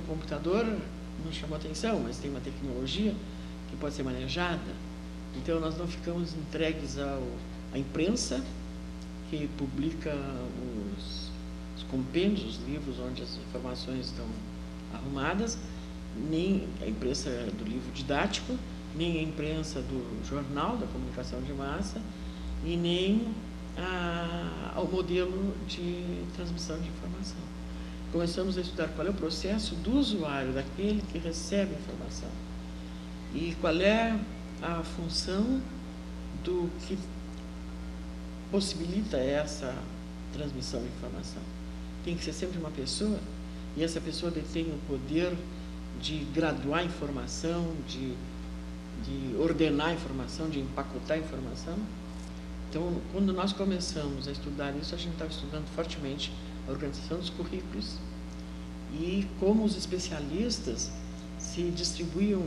computador não chamou atenção, mas tem uma tecnologia que pode ser manejada. Então, nós não ficamos entregues à imprensa, que publica os compêndios, os livros onde as informações estão arrumadas, nem a imprensa do livro didático, nem a imprensa do jornal, da comunicação de massa, e nem ao modelo de transmissão de informação. Começamos a estudar qual é o processo do usuário, daquele que recebe a informação, e qual é a função do que possibilita essa transmissão de informação. Tem que ser sempre uma pessoa, e essa pessoa detém o poder de graduar a informação, de ordenar a informação, de empacotar a informação. Então, quando nós começamos a estudar isso, a gente estava estudando fortemente a organização dos currículos e como os especialistas se distribuíam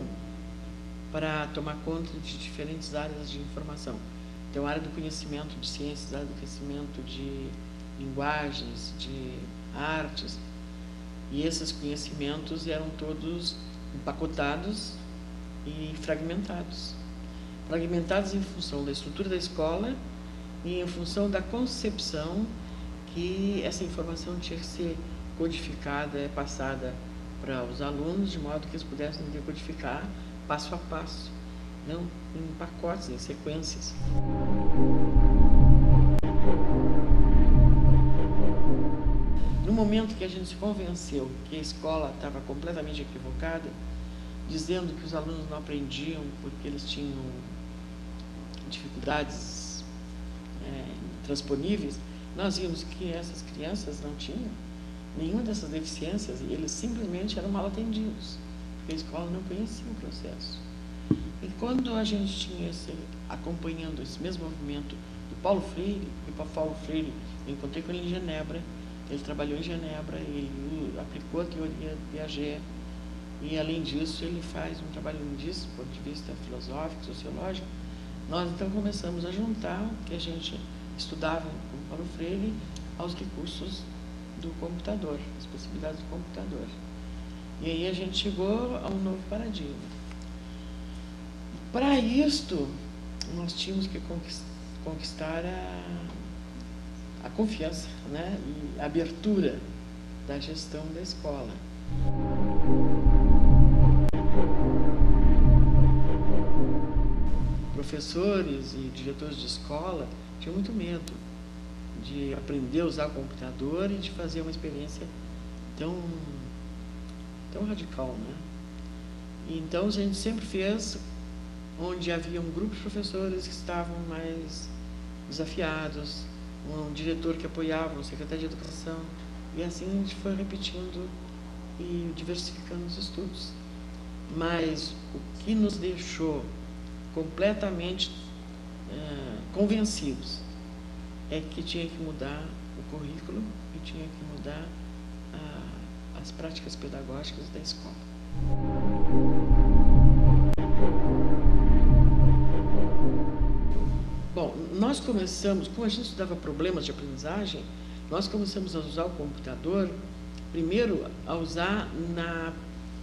para tomar conta de diferentes áreas de informação. Então, a área do conhecimento de ciências, a área do conhecimento de linguagens, de artes, e esses conhecimentos eram todos empacotados e fragmentados. Fragmentados em função da estrutura da escola e em função da concepção que essa informação tinha que ser codificada, passada para os alunos, de modo que eles pudessem decodificar passo a passo, não em pacotes, em sequências. No momento que a gente se convenceu que a escola estava completamente equivocada, dizendo que os alunos não aprendiam porque eles tinham dificuldades intransponíveis, nós vimos que essas crianças não tinham nenhuma dessas deficiências e eles simplesmente eram mal atendidos, porque a escola não conhecia o processo. E quando a gente tinha acompanhando esse mesmo movimento do Paulo Freire, e para Paulo Freire, eu encontrei com ele em Genebra, ele trabalhou em Genebra, ele aplicou a teoria de Piaget, e além disso ele faz um trabalho lindíssimo do ponto de vista filosófico, sociológico. Nós então começamos a juntar o que a gente estudava com Paulo Freire aos recursos do computador, as possibilidades do computador. E aí a gente chegou a um novo paradigma. Para isto, nós tínhamos que conquistar a confiança, né, e a abertura da gestão da escola. Professores e diretores de escola tinham muito medo de aprender a usar o computador e de fazer uma experiência tão radical, né? E então a gente sempre fez onde havia um grupo de professores que estavam mais desafiados, um diretor que apoiava, um secretário de educação, e assim a gente foi repetindo e diversificando os estudos. Mas o que nos deixou completamente convencidos é que tinha que mudar o currículo e tinha que mudar as práticas pedagógicas da escola. Bom, nós começamos, como a gente estudava problemas de aprendizagem, nós começamos a usar o computador, primeiro a usar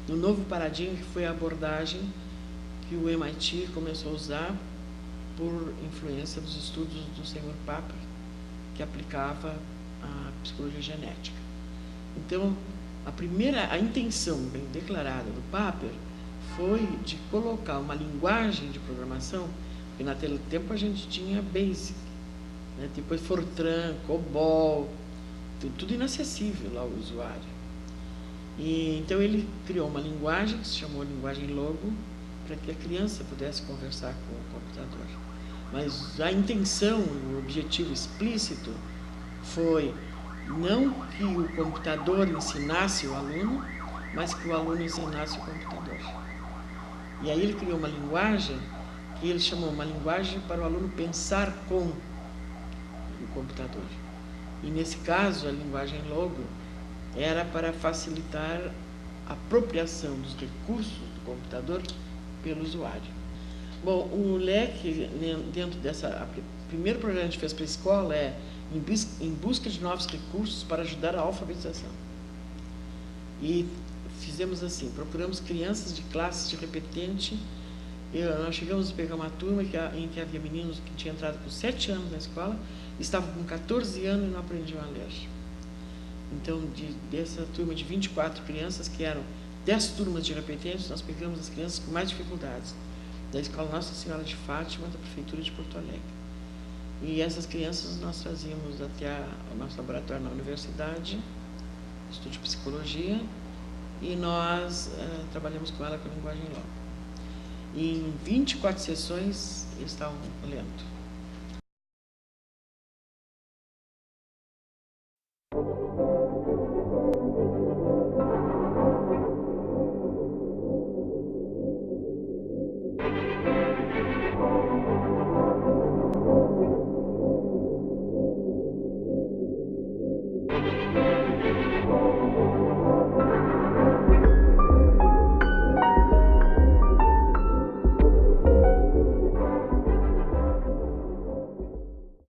no novo paradigma que foi a abordagem que o MIT começou a usar por influência dos estudos do Seymour Papert, que aplicava a psicologia genética. Então, a intenção bem declarada do Papert foi de colocar uma linguagem de programação, porque naquele tempo a gente tinha BASIC, né? Depois Fortran, COBOL, tudo inacessível ao usuário. E então ele criou uma linguagem que se chamou linguagem Logo, para que a criança pudesse conversar com o computador. Mas a intenção, o objetivo explícito foi não que o computador ensinasse o aluno, mas que o aluno ensinasse o computador. E aí ele criou uma linguagem que ele chamou uma linguagem para o aluno pensar com o computador. E nesse caso, a linguagem Logo era para facilitar a apropriação dos recursos do computador pelo usuário. Bom, o leque, dentro dessa... O primeiro programa que a gente fez para a escola é em busca de novos recursos para ajudar a alfabetização. E fizemos assim, procuramos crianças de classes de repetente. Nós chegamos a pegar uma turma em que havia meninos que tinham entrado com 7 anos na escola, estavam com 14 anos e não aprendiam a ler. Então, dessa turma de 24 crianças, que eram 10 turmas de repetentes, nós pegamos as crianças com mais dificuldades, da Escola Nossa Senhora de Fátima, da Prefeitura de Porto Alegre. E essas crianças nós trazíamos até o nosso laboratório na universidade, estudo de psicologia, e nós trabalhamos com ela com a linguagem logo. Em 24 sessões, eles estavam lendo.